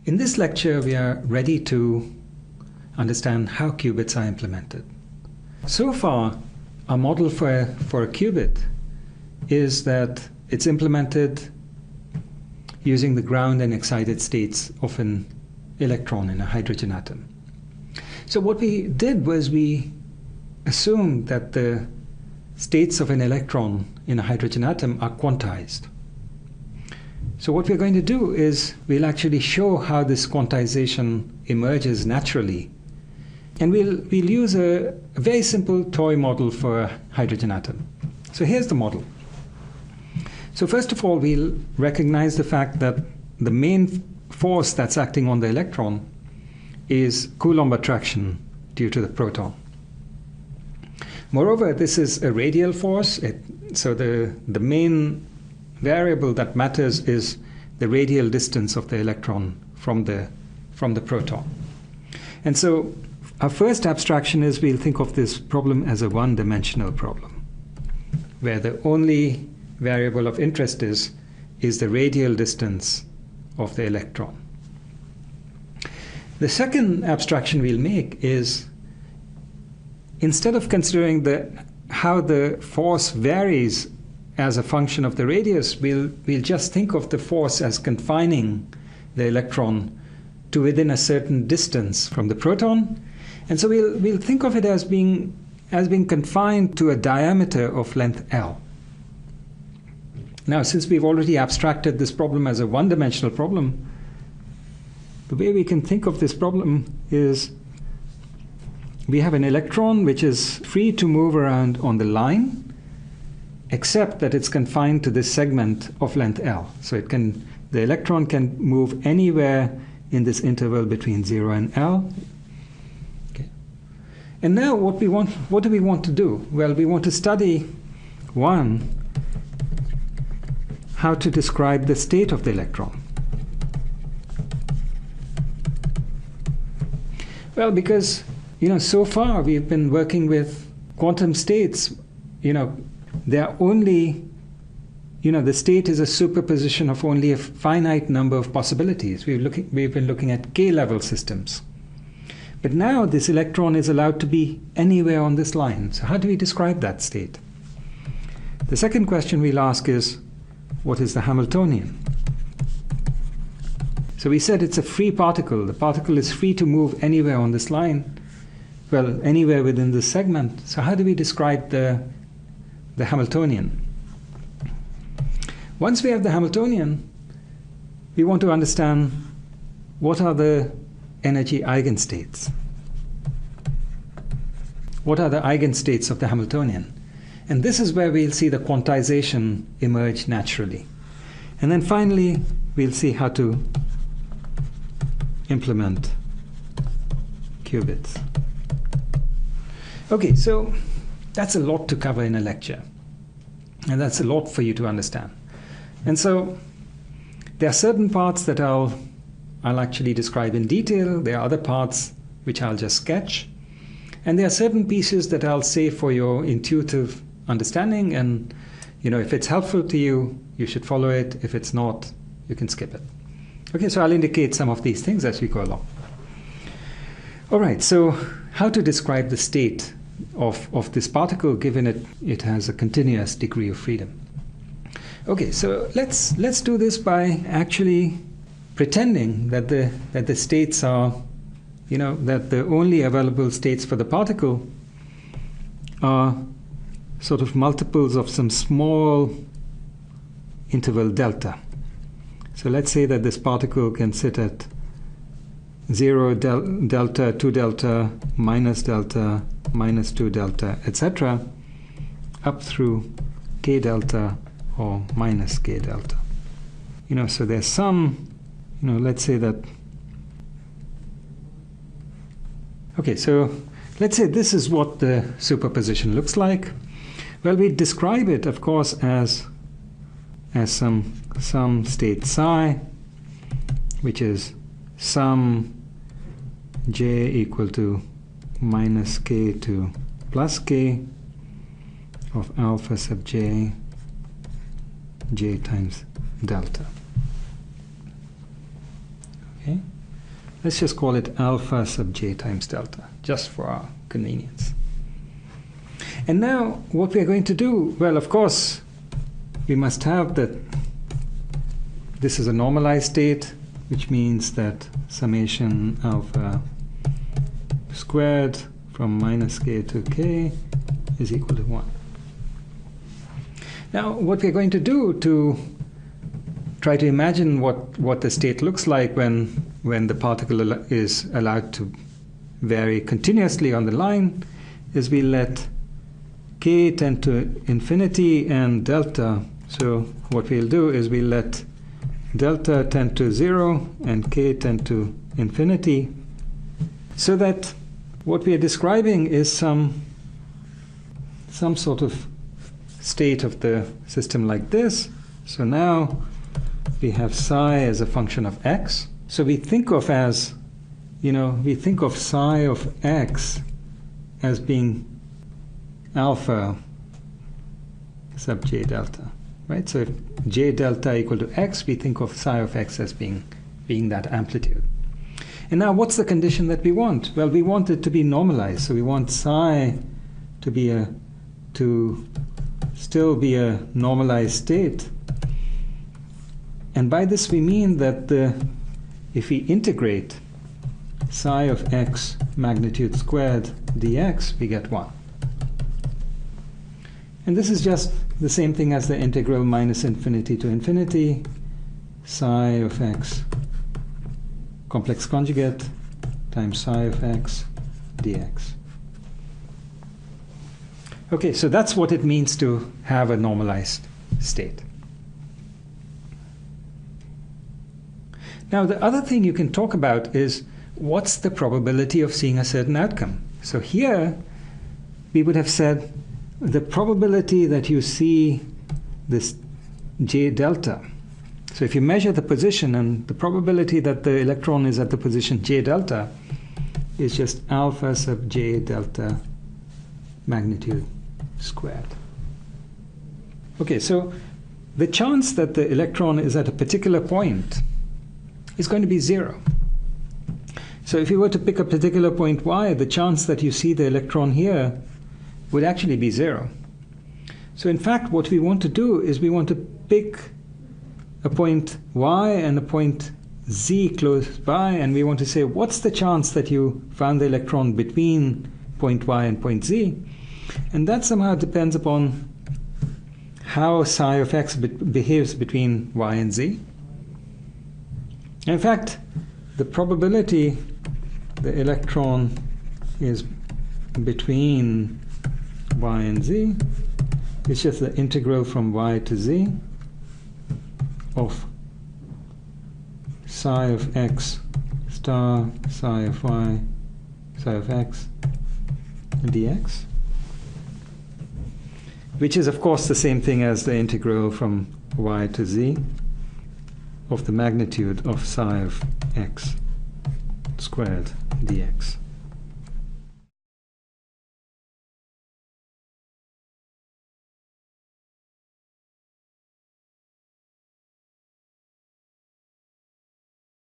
In this lecture, we are ready to understand how qubits are implemented. So far, our model for a qubit is that it's implemented using the ground and excited states of an electron in a hydrogen atom. So what we did was we assumed that the states of an electron in a hydrogen atom are quantized. So what we're going to do is we'll actually show how this quantization emerges naturally. And we'll use a very simple toy model for a hydrogen atom. So here's the model. So first of all, we'll recognize the fact that the main force that's acting on the electron is Coulomb attraction due to the proton. Moreover, this is a radial force. So the main variable that matters is the radial distance of the electron from the proton. And so our first abstraction is we'll think of this problem as a one-dimensional problem, where the only variable of interest is the radial distance of the electron. The second abstraction we'll make is, instead of considering how the force varies as a function of the radius, we'll just think of the force as confining the electron to within a certain distance from the proton. And so we'll think of it as being confined to a diameter of length L. Now, since we've already abstracted this problem as a one-dimensional problem, the way we can think of this problem is we have an electron which is free to move around on the line, except that it's confined to this segment of length L. So the electron can move anywhere in this interval between 0 and L. Okay. And now what do we want to do? Well, we want to study, one, how to describe the state of the electron. Well, because so far we've been working with quantum states. They're only, the state is a superposition of only a finite number of possibilities. We've been looking at K-level systems. But now this electron is allowed to be anywhere on this line. So how do we describe that state? The second question we'll ask is, what is the Hamiltonian? So we said it's a free particle. The particle is free to move anywhere on this line. Well, anywhere within this segment. So how do we describe the Hamiltonian? Once we have the Hamiltonian, we want to understand what are the energy eigenstates. What are the eigenstates of the Hamiltonian? And this is where we'll see the quantization emerge naturally. And then finally, we'll see how to implement qubits. Okay, so that's a lot to cover in a lecture. And that's a lot for you to understand. And so there are certain parts that I'll actually describe in detail. There are other parts which I'll just sketch. And there are certain pieces that I'll say for your intuitive understanding. And if it's helpful to you, you should follow it. If it's not, you can skip it. Okay, so I'll indicate some of these things as we go along. All right, so how to describe the state of this particle, given it has a continuous degree of freedom. Okay, so let's do this by actually pretending that the states are, that the only available states for the particle are sort of multiples of some small interval delta. So let's say that this particle can sit at 0 delta, 2 delta, minus 2 delta, etc., up through k delta or minus k delta. So there's some, let's say that. Okay, so let's say this is what the superposition looks like. Well, we describe it, of course, as some state psi, which is some j equal to minus k to plus k of alpha sub j times delta. Okay. Let's just call it alpha sub j times delta, just for our convenience. And now what we're going to do, well, of course, we must have that this is a normalized state, which means that summation alpha squared from minus k to k is equal to 1. Now, what we're going to do to try to imagine what the state looks like when the particle is allowed to vary continuously on the line is we let k tend to infinity and delta. So what we'll do is we'll let delta tend to 0 and k tend to infinity, so that what we are describing is some sort of state of the system like this. So now we have psi as a function of x. So we think of as, we think of psi of x as being alpha sub j delta, right? So if j delta equal to x, we think of psi of x as being that amplitude. And now what's the condition that we want? Well, we want it to be normalized. So we want psi to still be a normalized state. And by this we mean that if we integrate psi of x magnitude squared dx, we get 1. And this is just the same thing as the integral minus infinity to infinity psi of x complex conjugate times psi of x dx. Okay, so that's what it means to have a normalized state. Now, the other thing you can talk about is what's the probability of seeing a certain outcome. So here we would have said the probability that you see this j delta. So if you measure the position, and the probability that the electron is at the position j delta is just alpha sub j delta magnitude squared. Okay, so the chance that the electron is at a particular point is going to be 0. So if you were to pick a particular point y, the chance that you see the electron here would actually be 0. So in fact, what we want to do is we want to pick a point y and a point z close by, and we want to say, what's the chance that you found the electron between point y and point z? And that somehow depends upon how psi of x behaves between y and z. In fact, the probability the electron is between y and z is just the integral from y to z of psi of x star psi of y psi of x dx, which is of course the same thing as the integral from y to z of the magnitude of psi of x squared dx.